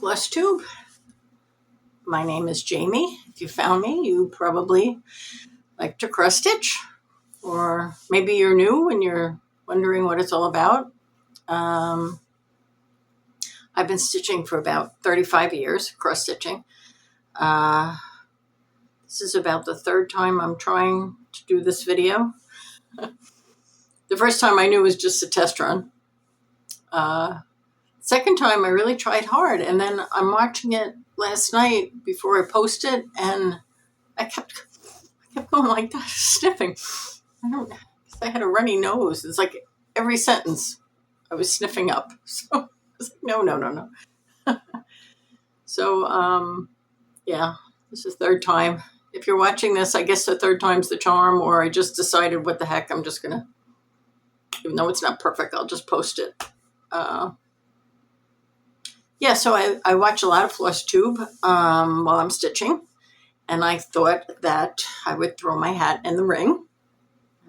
Flosstube. My name is Jamie. If you found me, you probably like to cross stitch, or maybe you're new and you're wondering what it's all about. I've been stitching for about 35 years, cross stitching. This is about the third time I'm trying to do this video. The first time I knew was just a test run. Second time I really tried hard, and then I'm watching it last night before I post it, and I kept going like that, sniffing. I had a runny nose. It's like every sentence I was sniffing up. So I was like, no. So, yeah, this is the third time. If you're watching this, I guess the third time's the charm, or I just decided, what the heck, I'm just going to, even though it's not perfect, I'll just post it. Yeah, so I watch a lot of Flosstube while I'm stitching, and I thought that I would throw my hat in the ring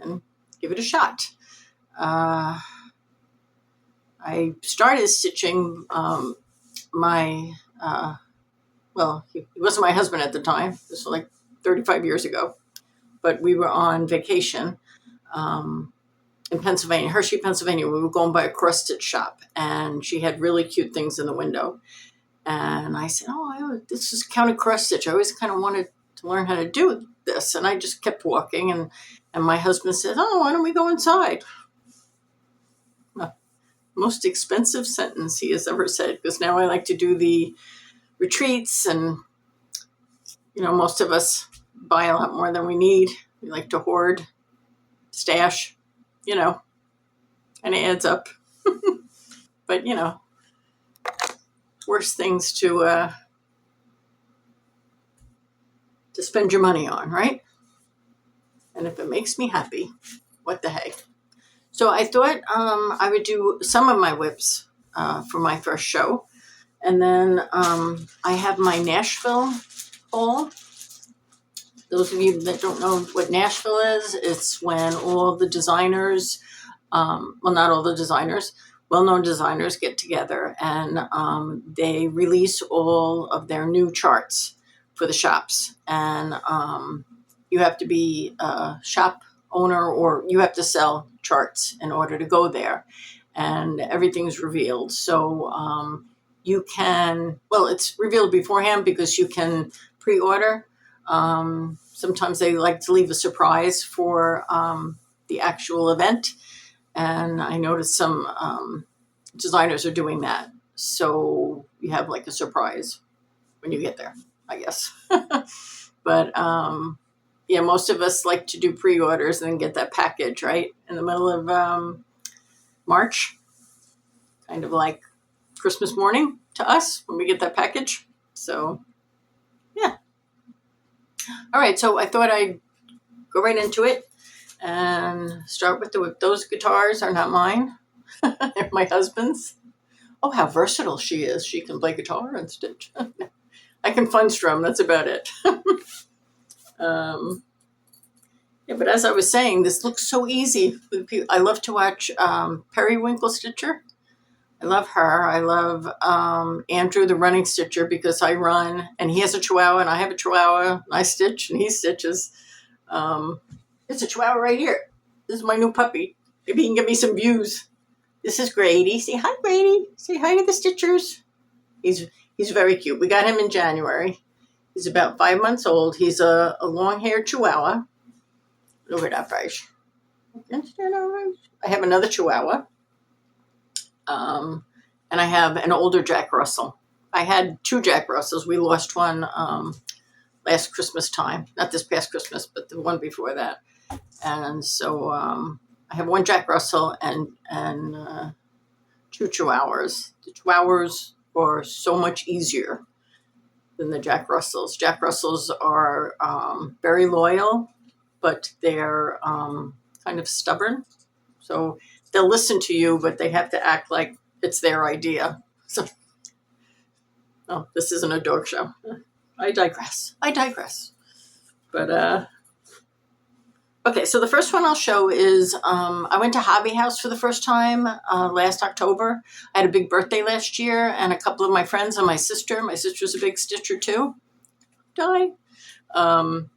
and give it a shot. I started stitching he wasn't my husband at the time. This was like 35 years ago, but we were on vacation in Pennsylvania, Hershey, Pennsylvania. We were going by a cross stitch shop, and she had really cute things in the window. And I said, this is counted cross stitch. I always kind of wanted to learn how to do this. And I just kept walking, and my husband said, why don't we go inside? Most expensive sentence he has ever said, because now I like to do the retreats, and most of us buy a lot more than we need. We like to hoard, stash, and it adds up. But worse things to spend your money on, right? And if it makes me happy, what the heck? So I thought I would do some of my whips for my first show. And then I have my Nashville haul. Those of you that don't know what Nashville is, it's when all the designers, not all the designers, well-known designers get together, and they release all of their new charts for the shops. And you have to be a shop owner, or you have to sell charts in order to go there, and everything's revealed. So you can, it's revealed beforehand because you can pre-order. Sometimes they like to leave a surprise for the actual event, and I noticed some designers are doing that. So you have like a surprise when you get there, I guess. But yeah, most of us like to do pre-orders and then get that package right in the middle of March, kind of like Christmas morning to us when we get that package. So yeah. All right, so I thought I'd go right into it and start with the whip. Those guitars are not mine. They're my husband's. Oh, how versatile she is. She can play guitar and stitch. I can fun strum. That's about it. Yeah, but as I was saying, this looks so easy. I love to watch Periwinkle Stitcher. I love her. I love Andrew, the running stitcher, because I run, and he has a Chihuahua, and I have a Chihuahua. And I stitch, and he stitches. It's a Chihuahua right here. This is my new puppy. Maybe he can give me some views. This is Grady. Say hi, Grady. Say hi to the stitchers. He's very cute. We got him in January. He's about 5 months old. He's a long-haired Chihuahua. Look at that face. I have another Chihuahua. And I have an older Jack Russell. I had 2 Jack Russells. We lost one last Christmas time. Not this past Christmas, but the one before that. And so I have 1 Jack Russell and 2 Chihuahuas. The Chihuahuas are so much easier than the Jack Russells. Jack Russells are very loyal, but they're kind of stubborn. So they'll listen to you, but they have to act like it's their idea. So, this isn't a dog show. I digress. But Okay, so the first one I'll show is I went to Hobby House for the first time last October. I had a big birthday last year, and a couple of my friends and my sister. My sister's a big stitcher too. Die. Um,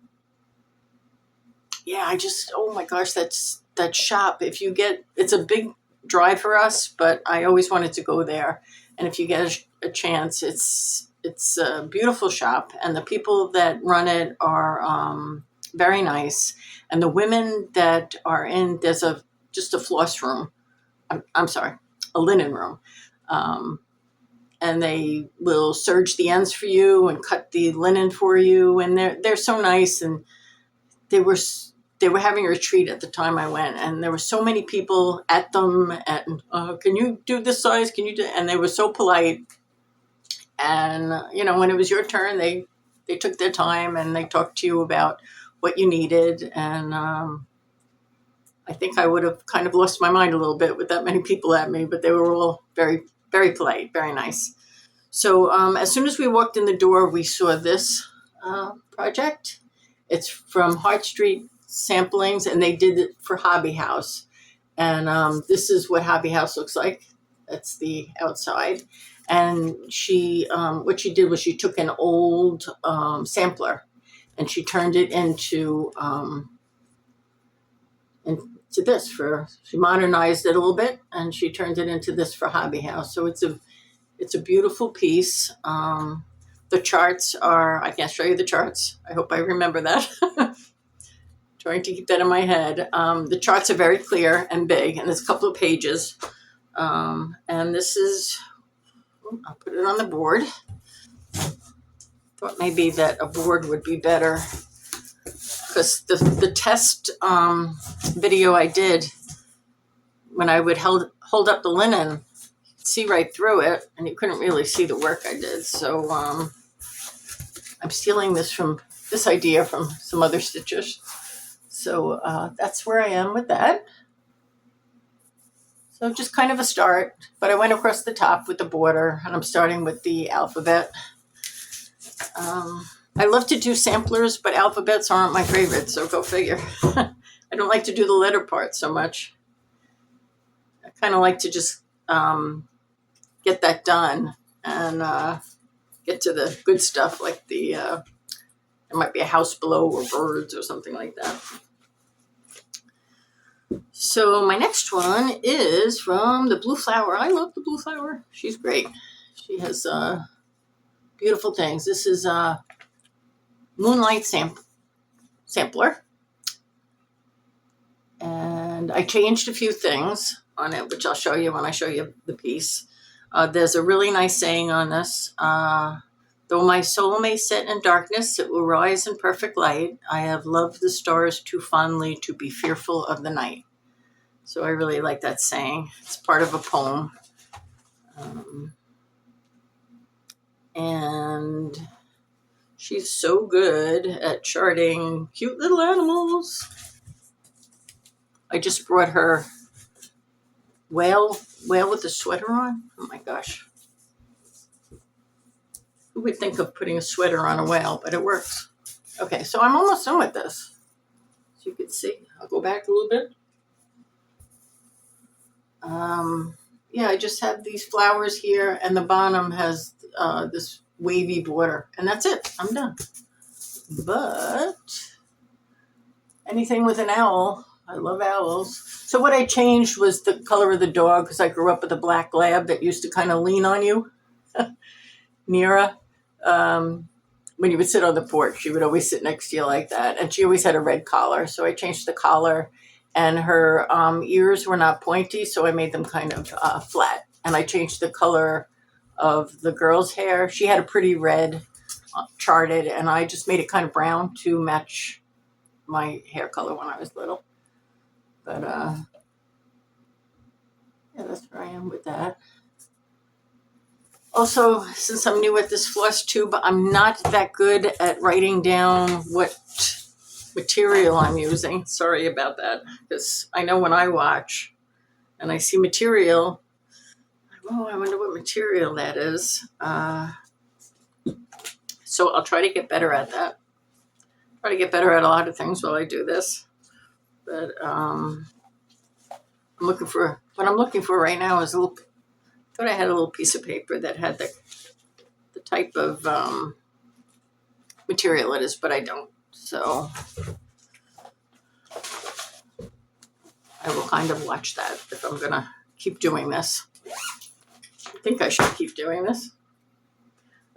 yeah, oh my gosh, that shop. If you get, it's a big drive for us, but I always wanted to go there. And if you get a chance, it's a beautiful shop, and the people that run it are very nice. And the women that are in, there's just a floss room. I'm sorry, a linen room. Um, and they will serge the ends for you and cut the linen for you. And they're so nice. And they were having a retreat at the time I went, and there were so many people at them. And can you do this size? Can you do? And they were so polite. And when it was your turn, they took their time and they talked to you about what you needed. And I think I would have kind of lost my mind a little bit with that many people at me, but they were all very, very polite, very nice. So as soon as we walked in the door, we saw this project. It's from Hart Street Samplings, and they did it for Hobby House. And this is what Hobby House looks like. That's the outside. And what she did was she took an old sampler, and she turned it into this she modernized it a little bit, and she turned it into this for Hobby House. So it's a beautiful piece. The charts I can't show you the charts. I hope I remember that. Trying to keep that in my head. The charts are very clear and big, and there's a couple of pages. And this is, I'll put it on the board. Thought maybe that a board would be better, because the test video I did, when I would hold up the linen, you could see right through it, and you couldn't really see the work I did. So I'm stealing this idea from some other stitchers. So that's where I am with that. So just kind of a start, but I went across the top with the border, and I'm starting with the alphabet. I love to do samplers, but alphabets aren't my favorite, so go figure. I don't like to do the letter part so much. I kind of like to just get that done and get to the good stuff, like there might be a house below or birds or something like that. So my next one is from the Blue Flower. I love the Blue Flower. She's great. She has beautiful things. This is Moonlight Sampler. And I changed a few things on it, which I'll show you when I show you the piece. There's a really nice saying on this. Though my soul may set in darkness, it will rise in perfect light. I have loved the stars too fondly to be fearful of the night. So I really like that saying. It's part of a poem. And she's so good at charting cute little animals. I just brought her whale with a sweater on. Oh my gosh. Who would think of putting a sweater on a whale, but it works. Okay, so I'm almost done with this. As you can see, I'll go back a little bit. Yeah, I just have these flowers here, and the bottom has this wavy border, and that's it. I'm done. But anything with an owl, I love owls. So what I changed was the color of the dog, because I grew up with a black lab that used to kind of lean on you. Mira, when you would sit on the porch, she would always sit next to you like that, and she always had a red collar. So I changed the collar. And her ears were not pointy, so I made them kind of flat. And I changed the color of the girl's hair. She had a pretty red charted, and I just made it kind of brown to match my hair color when I was little. But yeah, that's where I am with that. Also, since I'm new at this Flosstube, I'm not that good at writing down what material I'm using. Sorry about that, because I know when I watch and I see material, I wonder what material that is. So I'll try to get better at that. Try to get better at a lot of things while I do this. But I'm looking for, what I'm looking for right now is a little, I thought I had a little piece of paper that had the type of material it is, but I don't. So I will kind of watch that if I'm going to keep doing this. I think I should keep doing this.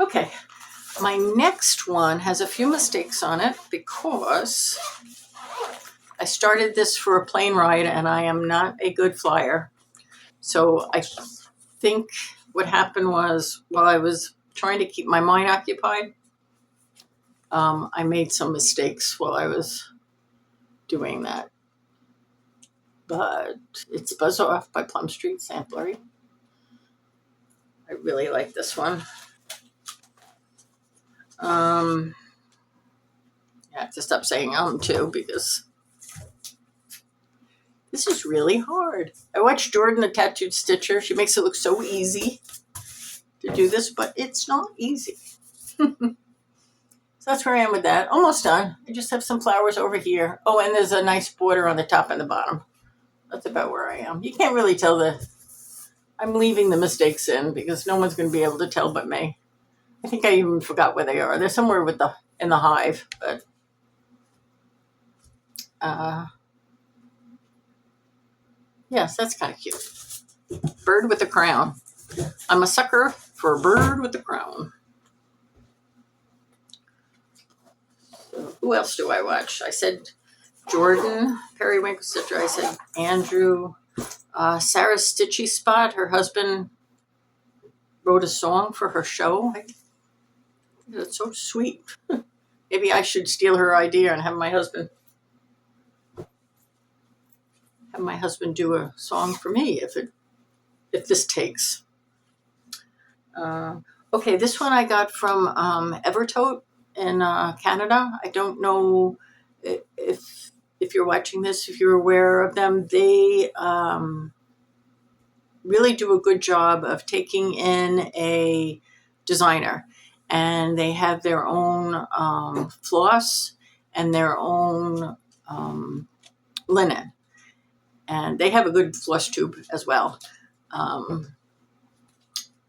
Okay. My next one has a few mistakes on it because I started this for a plane ride and I am not a good flyer. So I think what happened was while I was trying to keep my mind occupied, I made some mistakes while I was doing that. But it's Buzz Off by Plum Street Samplery. I really like this one. I have to stop saying too because this is really hard. I watched Jordan the Tattooed Stitcher. She makes it look so easy to do this, but it's not easy. So that's where I am with that. Almost done. I just have some flowers over here. Oh, and there's a nice border on the top and the bottom. That's about where I am. You can't really tell I'm leaving the mistakes in because no one's going to be able to tell but me. I think I even forgot where they are. They're somewhere in the hive, but yes, that's kind of cute. Bird with a crown. I'm a sucker for a bird with a crown. So who else do I watch? I said Jordan, Periwinkle Stitcher. I said Andrew. Sarah Stitchy Spot. Her husband wrote a song for her show. That's so sweet. Maybe I should steal her idea and have my husband do a song for me if this takes. Okay, this one I got from Evertote in Canada. I don't know if you're watching this, if you're aware of them. They really do a good job of taking in a designer, and they have their own floss and their own linen, and they have a good Flosstube as well.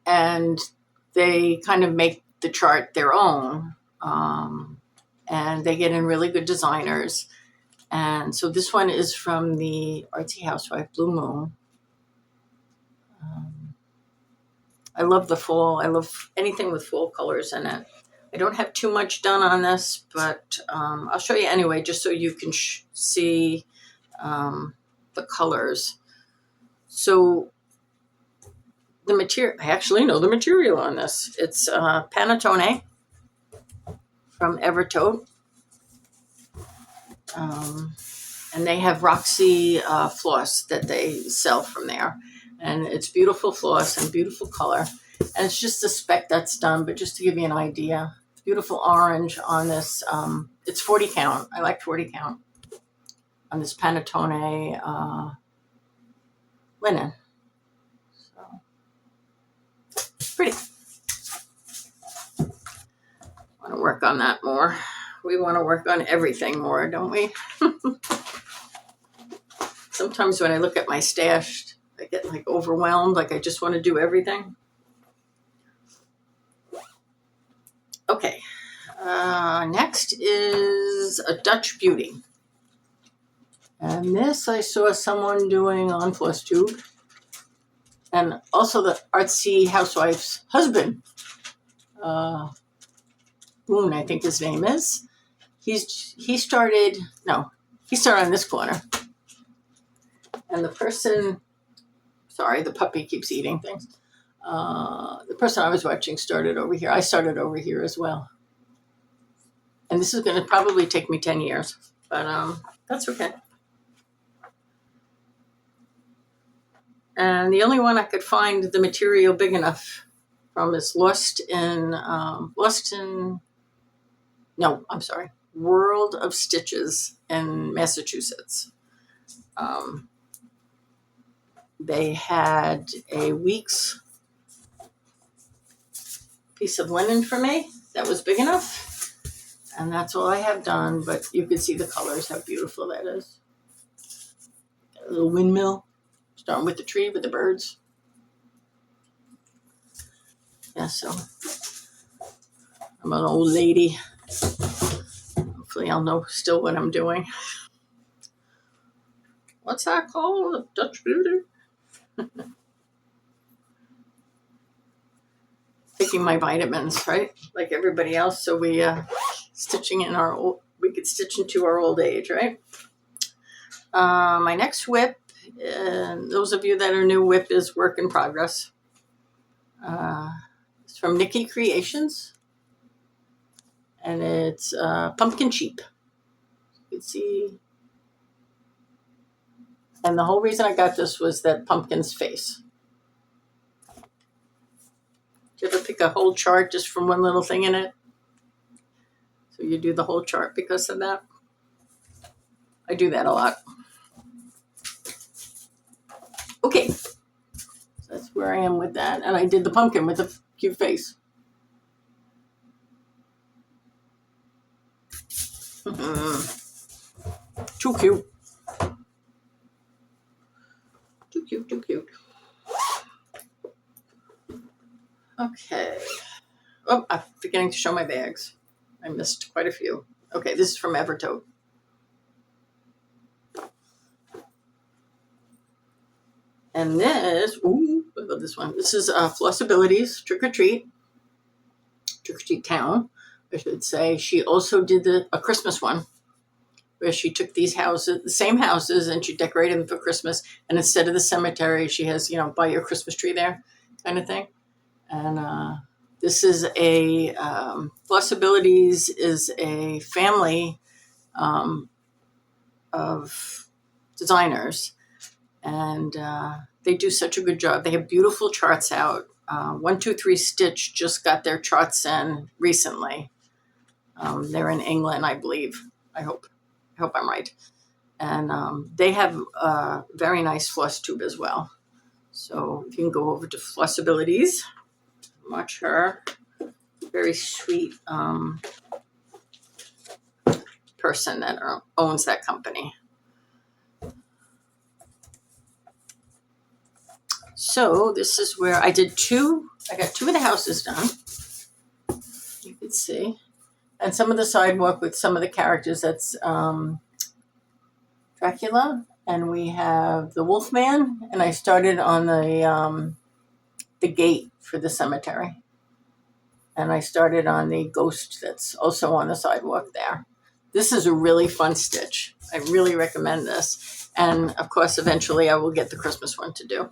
And they kind of make the chart their own, and they get in really good designers. And so this one is from the Artsy Housewife Blue Moon. I love the fall. I love anything with fall colors in it. I don't have too much done on this, but I'll show you anyway, just so you can see the colors. So the material, I actually know the material on this. It's Panettone from Evertote. And they have Roxy floss that they sell from there. And it's beautiful floss and beautiful color. And it's just a spec that's done, but just to give you an idea. Beautiful orange on this. It's 40 count. I like 40 count on this Panettone linen. So pretty. I want to work on that more. We want to work on everything more, don't we? Sometimes when I look at my stash, I get like overwhelmed, like I just want to do everything. Okay, next is a Dutch Beauty. And this I saw someone doing on Flosstube. And also the Artsy Housewife's husband, Boone, I think his name is. He started on this corner. And the person, sorry, the puppy keeps eating things. The person I was watching started over here. I started over here as well. And this is going to probably take me 10 years, but that's okay. And the only one I could find the material big enough from is World of Stitches in Massachusetts. They had a week's piece of linen for me that was big enough. And that's all I have done, but you can see the colors, how beautiful that is. little windmill, starting with the tree with the birds. Yeah, so I'm an old lady. Hopefully I'll know still what I'm doing. What's that called? Dutch beauty? Taking my vitamins, right? Like everybody else. So we we could stitch into our old age, right? My next whip, those of you that are new, whip is work in progress. It's from Nikki Creations. And it's pumpkin sheep. You can see. And the whole reason I got this was that pumpkin's face. Do you ever pick a whole chart just from one little thing in it? So you do the whole chart because of that? I do that a lot. Okay. So that's where I am with that. And I did the pumpkin with the cute face. Too cute. Too cute, too cute. Okay. Oh, I'm forgetting to show my bags. I missed quite a few. Okay, this is from Evertote. And this, ooh, I love this one. This is Flossability's Trick or Treat Town, I should say. She also did a Christmas one where she took these houses, the same houses, and she decorated them for Christmas. And instead of the cemetery, she has, buy your Christmas tree there kind of thing. And this is Flossabilities is a family of designers. And they do such a good job. They have beautiful charts out. 123 Stitch just got their charts in recently. They're in England, I believe. I hope I'm right. And they have a very nice Flosstube as well. So if you can go over to Flossabilities, watch her. Very sweet person that owns that company. So this is where I got two of the houses done. You can see. And some of the sidewalk with some of the characters. That's Dracula. And we have the Wolfman. And I started on the gate for the cemetery. And I started on the ghost that's also on the sidewalk there. This is a really fun stitch. I really recommend this. And of course, eventually I will get the Christmas one to do.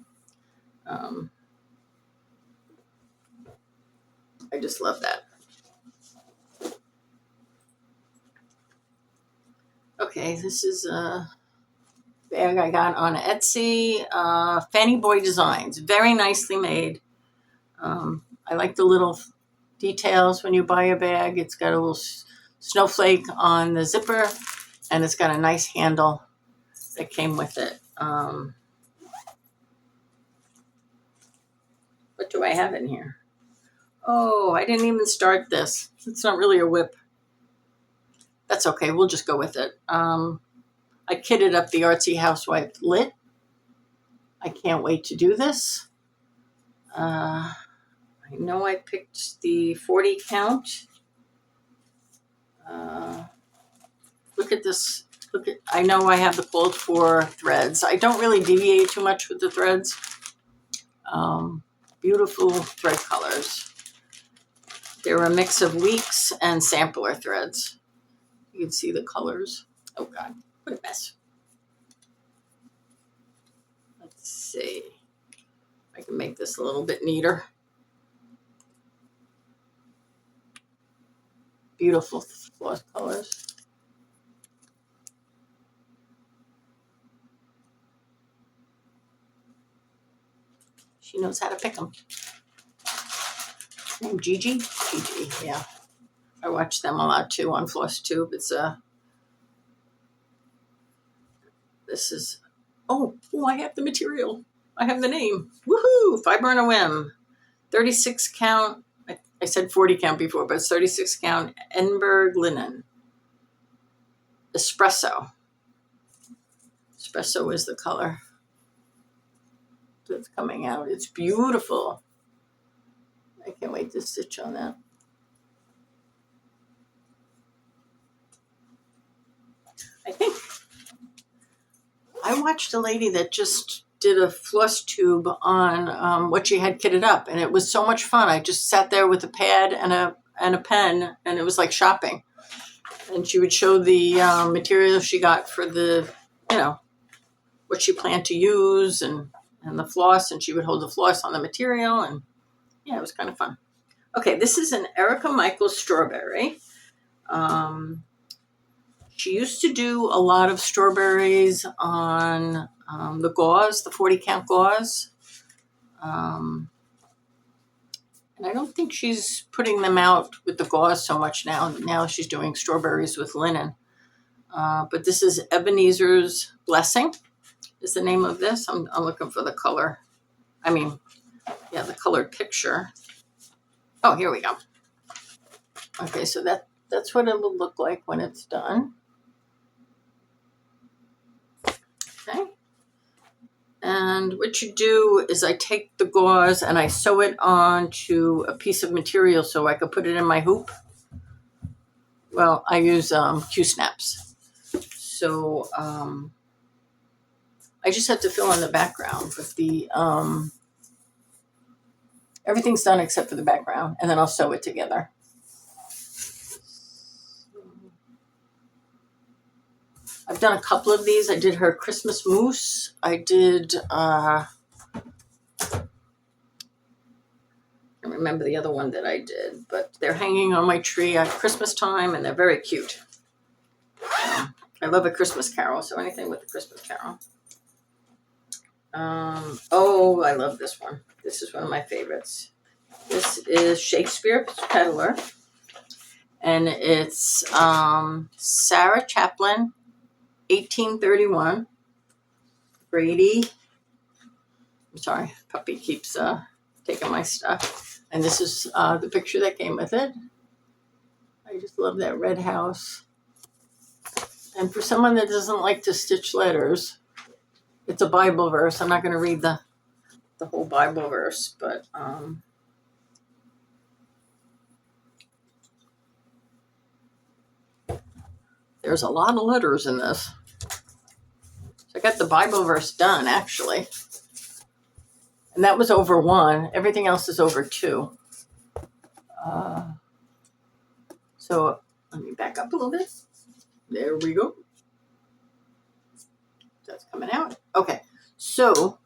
I just love that. Okay, this is a bag I got on Etsy. Fanny Boy Designs. Very nicely made. I like the little details when you buy a bag. It's got a little snowflake on the zipper, and it's got a nice handle that came with it. What do I have in here? Oh, I didn't even start this. It's not really a whip. That's okay. We'll just go with it. I kitted up the Artsy Housewife Lit. I can't wait to do this. I know I picked the 40 count. Look at this. I know I have the called for threads. I don't really deviate too much with the threads. Beautiful thread colors. They're a mix of weeks and sampler threads. You can see the colors. Oh God, what a mess. Let's see if I can make this a little bit neater. Beautiful floss colors. She knows how to pick them. Name Gigi? Gigi, yeah. I watch them a lot too on Flosstube. This is, oh, I have the material. I have the name. Woohoo! Fiber on a Whim. 36 count. I said 40 count before, but it's 36 count Edinburgh linen. Espresso. Espresso is the color that's coming out. It's beautiful. I can't wait to stitch on that. I think I watched a lady that just did a Flosstube on what she had kitted up, and it was so much fun. I just sat there with a pad and a pen, and it was like shopping. And she would show the materials she got for the, what she planned to use and the floss, and she would hold the floss on the material, and yeah, it was kind of fun. Okay, this is an Erica Michaels strawberry. She used to do a lot of strawberries on the gauze, the 40 count gauze. And I don't think she's putting them out with the gauze so much now. Now she's doing strawberries with linen. But this is Ebenezer's Blessing is the name of this. I'm looking for the color. The colored picture. Oh, here we go. Okay, so that's what it will look like when it's done. Okay. And what you do is I take the gauze and I sew it onto a piece of material so I could put it in my hoop. Well, I use Q-snaps. So I just have to fill in the background, but the everything's done except for the background, and then I'll sew it together. I've done a couple of these. I did her Christmas mousse. I did, I can't remember the other one that I did, but they're hanging on my tree at Christmas time, and they're very cute. I love A Christmas Carol, so anything with A Christmas Carol. Oh, I love this one. This is one of my favorites. This is Shakespeare's Peddler, and it's Sarah Chaplin, 1831. Brady. I'm sorry, puppy keeps taking my stuff. And this is the picture that came with it. I just love that red house. And for someone that doesn't like to stitch letters, it's a Bible verse. I'm not going to read the whole Bible verse, but there's a lot of letters in this. So I got the Bible verse done, actually. And that was over 1. Everything else is over 2. So let me back up a little bit. There we go. That's coming out. Okay. So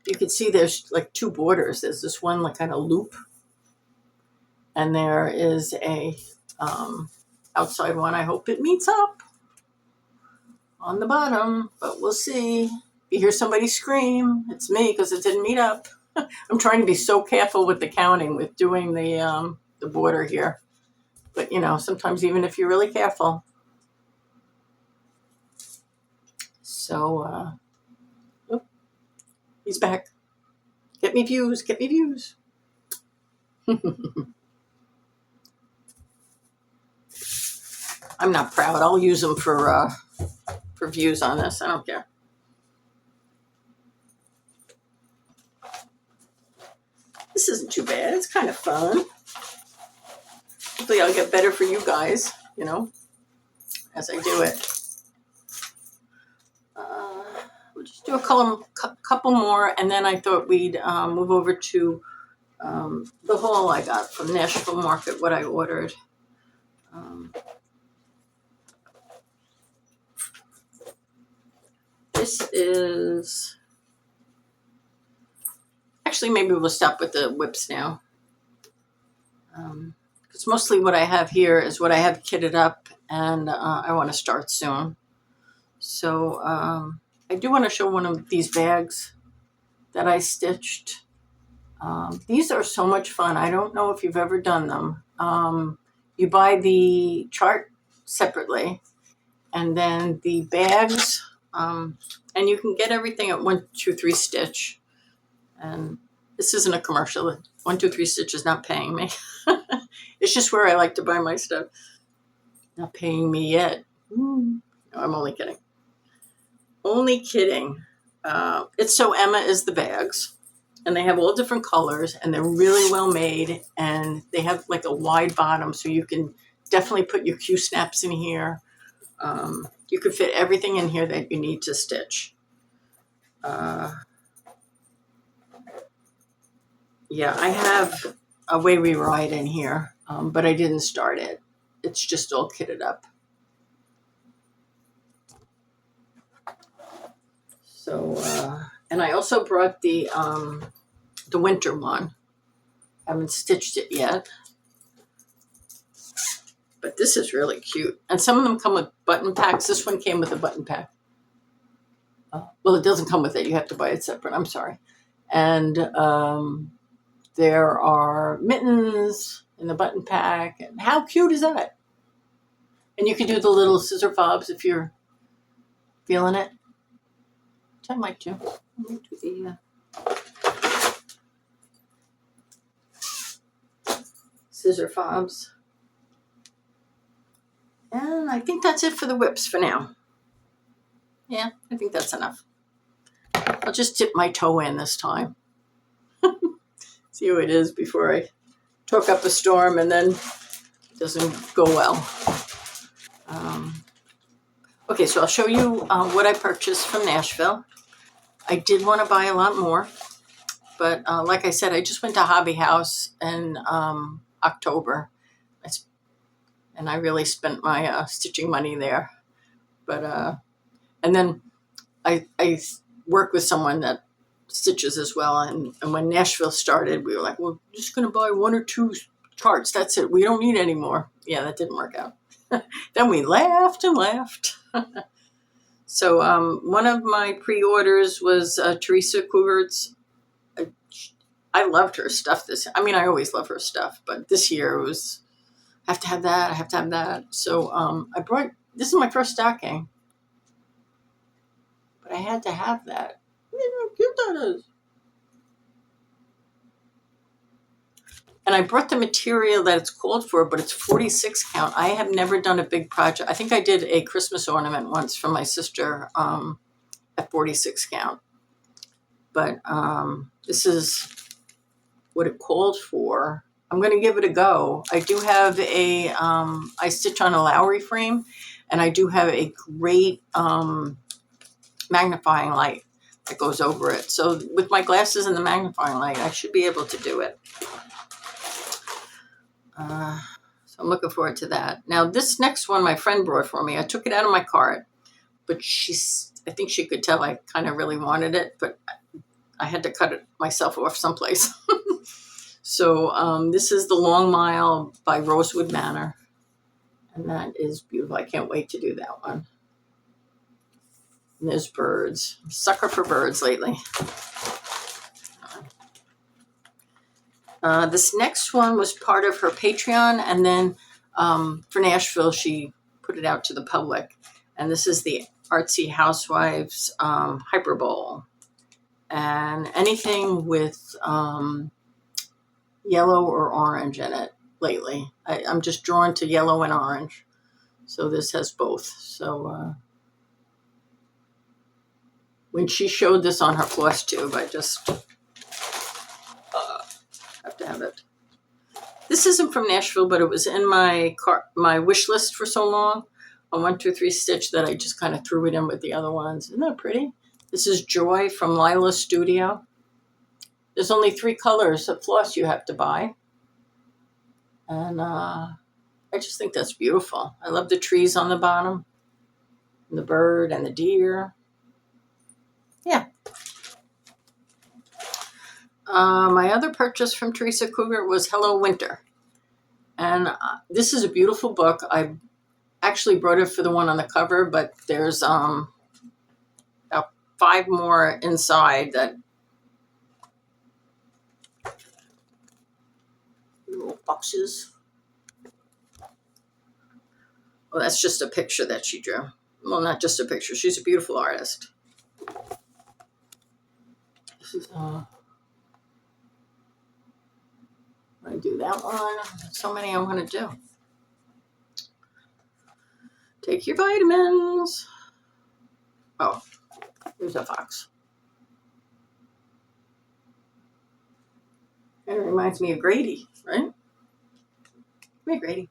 you can see there's like 2 borders. There's this one like kind of loop. And there is a outside one. I hope it meets up on the bottom, but we'll see. If you hear somebody scream, it's me because it didn't meet up. I'm trying to be so careful with the counting with doing the border here. But, sometimes even if you're really careful. So, he's back. Get me views. Get me views. I'm not proud. I'll use them for views on this. I don't care. This isn't too bad. It's kind of fun. Hopefully I'll get better for you guys, as I do it. We'll just do a couple more, and then I thought we'd move over to the haul I got from Nashville Market, what I ordered. This is... Actually, maybe we'll stop with the whips now. Because mostly what I have here is what I have kitted up, and I want to start soon. So I do want to show one of these bags that I stitched. These are so much fun. I don't know if you've ever done them. You buy the chart separately, and then the bags, and you can get everything at 1, 2, 3 stitch. And this isn't a commercial. 1, 2, 3 stitch is not paying me. It's just where I like to buy my stuff. Not paying me yet. No, I'm only kidding. only kidding. It's So Emma is the bags. And they have all different colors, and they're really well made, and they have like a wide bottom, so you can definitely put your Q-snaps in here. You could fit everything in here that you need to stitch. Yeah, I have Away We Ride in here, but I didn't start it. It's just all kitted up. So, and I also brought the winter one. I haven't stitched it yet. But this is really cute. And some of them come with button packs. This one came with a button pack. Well, it doesn't come with it. You have to buy it separate. I'm sorry. And there are mittens in the button pack. And how cute is that? And you can do the little scissor fobs if you're feeling it. Which I might do. I might do the scissor fobs. And I think that's it for the whips for now. Yeah, I think that's enough. I'll just dip my toe in this time. See how it is before I talk up a storm and then it doesn't go well. Okay, so I'll show you what I purchased from Nashville. I did want to buy a lot more, but like I said, I just went to Hobby House in October, and I really spent my stitching money there. But and then I work with someone that stitches as well, and when Nashville started, we were like, well, we're just going to buy 1 or 2 charts. That's it. We don't need any more. Yeah, that didn't work out. Then we laughed and laughed. So one of my pre-orders was Teresa Cougart's. I loved her stuff. I always love her stuff, but this year it was, I have to have that. I have to have that. So I brought, this is my first stocking, but I had to have that. Look how cute that is. And I brought the material that it's called for, but it's 46 count. I have never done a big project. I think I did a Christmas ornament once for my sister at 46 count. But this is what it called for. I'm going to give it a go. I do have I stitch on a Lowry frame, and I do have a great magnifying light that goes over it. So with my glasses and the magnifying light, I should be able to do it. So I'm looking forward to that. Now, this next one my friend brought for me. I took it out of my cart, but I think she could tell I kind of really wanted it, but I had to cut it myself off someplace. So this is The Long Mile by Rosewood Manor, and that is beautiful. I can't wait to do that one. And there's birds. I'm a sucker for birds lately. This next one was part of her Patreon, and then for Nashville, she put it out to the public. And this is the Artsy Housewives Hyperbole. And anything with yellow or orange in it lately. I'm just drawn to yellow and orange. So this has both. So when she showed this on her Flosstube, I just have to have it. This isn't from Nashville, but it was in my wish list for so long on 1, 2, 3 Stitch that I just kind of threw it in with the other ones. Isn't that pretty? This is Joy from Lila Studio. There's only 3 colors of floss you have to buy. And I just think that's beautiful. I love the trees on the bottom, and the bird and the deer. Yeah. My other purchase from Teresa Cougar was Hello Winter. And this is a beautiful book. I actually brought it for the one on the cover, but there's about 5 more inside that little boxes. Well, that's just a picture that she drew. Well, not just a picture. She's a beautiful artist. This is I do that one. So many I want to do. Take your vitamins. Oh, There's a fox. It reminds me of Grady, right? Come here, Grady.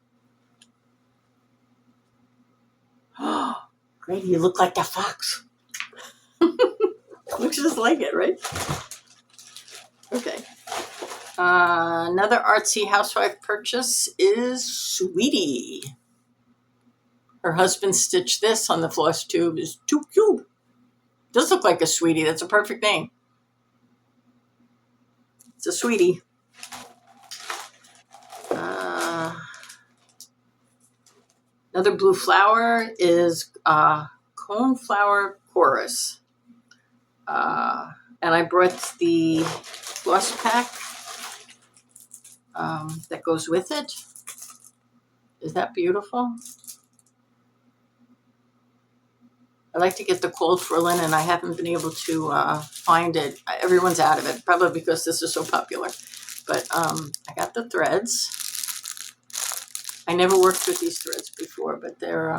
Oh, Grady, you look like the fox. Looks just like it, right? Okay. Another artsy housewife purchase is Sweetie. Her husband stitched this on the Flosstube. Is too cute. Does look like a Sweetie. That's a perfect name. It's a Sweetie. Another blue flower is Coneflower Chorus. And I brought the floss pack that goes with it. Is that beautiful? I like to get the cold frillin, and I haven't been able to find it. Everyone's out of it, probably because this is so popular. But I got the threads. I never worked with these threads before, but they're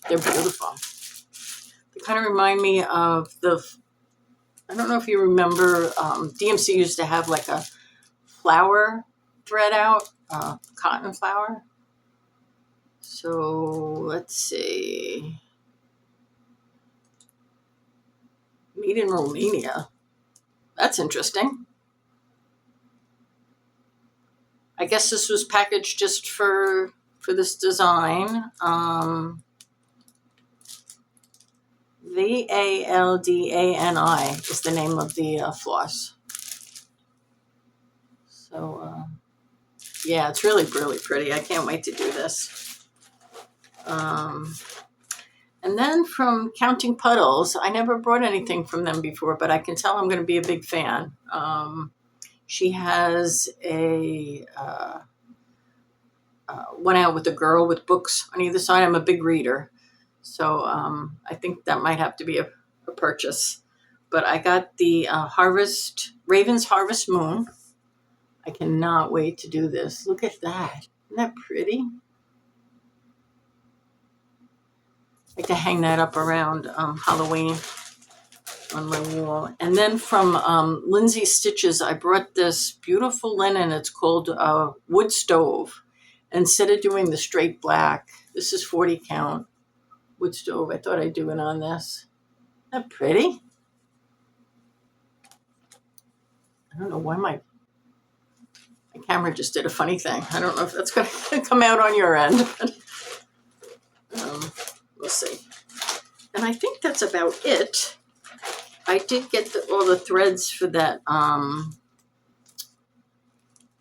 beautiful. They kind of remind me of I don't know if you remember, DMC used to have like a flower thread out, cotton flower. So let's see. Made in Romania. That's interesting. I guess this was packaged just for this design. Valdani is the name of the floss. So yeah, it's really, really pretty. I can't wait to do this. And then from Counting Puddles, I never brought anything from them before, but I can tell I'm going to be a big fan. She has a one out with a girl with books on either side. I'm a big reader, so I think that might have to be a purchase. But I got the Raven's Harvest Moon. I cannot wait to do this. Look at that. Isn't that pretty? I like to hang that up around Halloween on my wall. And then from Lindsay Stitches, I brought this beautiful linen. It's called Wood Stove. Instead of doing the straight black, this is 40 count wood stove. I thought I'd do it on this. Isn't that pretty? I don't know why my camera just did a funny thing. I don't know if that's going to come out on your end. But, we'll see. And I think that's about it. I did get all the threads for that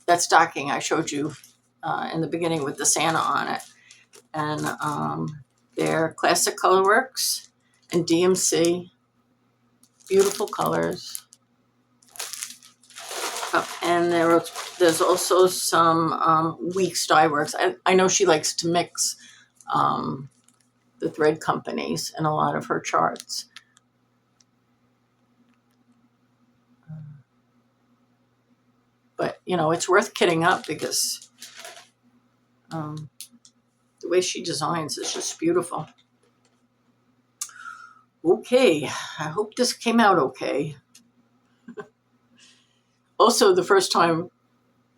that stocking I showed you in the beginning with the Santa on it. And they're Classic Colorworks and DMC. Beautiful colors. And there's also some Weeks Dye Works. I know she likes to mix the thread companies in a lot of her charts. But, you know, it's worth kitting up because the way she designs is just beautiful. Okay, I hope this came out okay. Also, the first time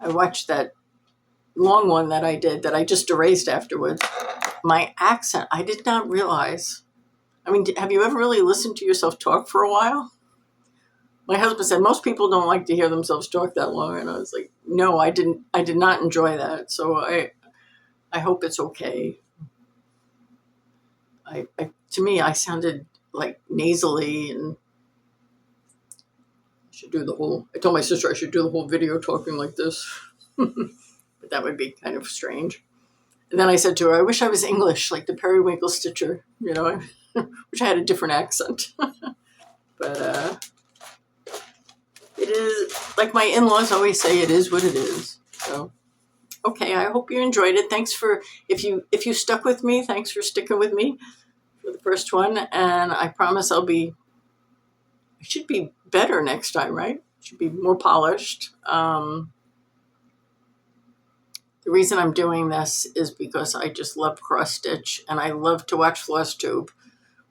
I watched that long one that I did, that I just erased afterwards, my accent, I did not realize. I mean, have you ever really listened to yourself talk for a while? My husband said most people don't like to hear themselves talk that long, and I was like, no, I didn't. I did not enjoy that. So I hope it's okay. To me, I sounded like nasally, and I told my sister I should do the whole video talking like this, but that would be kind of strange. And then I said to her, I wish I was English, like the Periwinkle Stitcher, you know, I wish I had a different accent. But it is, like my in-laws always say, it is what it is. So, okay, I hope you enjoyed it. Thanks for, if you stuck with me, thanks for sticking with me for the first one. And I promise I should be better next time, right? Should be more polished. The reason I'm doing this is because I just love cross stitch, and I love to watch Flosstube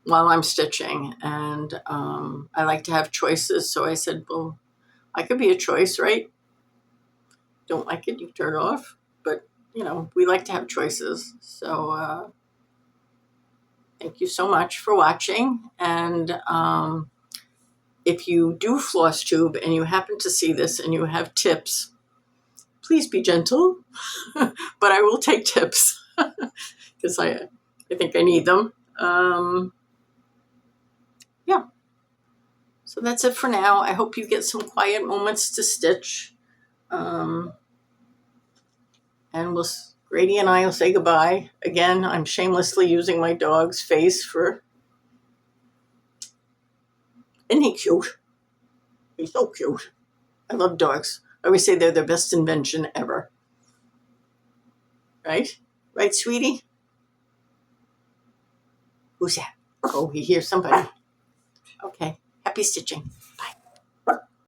while I'm stitching, and I like to have choices. So I said, well, I could be a choice, right? Don't like it, you turn it off. But, we like to have choices. So thank you so much for watching. And if you do Flosstube and you happen to see this and you have tips, please be gentle, but I will take tips because I think I need them. Yeah. So that's it for now. I hope you get some quiet moments to stitch. And Grady and I will say goodbye. Again, I'm shamelessly using my dog's face for... Isn't he cute? He's so cute. I love dogs. I always say they're the best invention ever. Right? Right, sweetie? Who's that? Oh, he hears somebody. Okay. Happy stitching.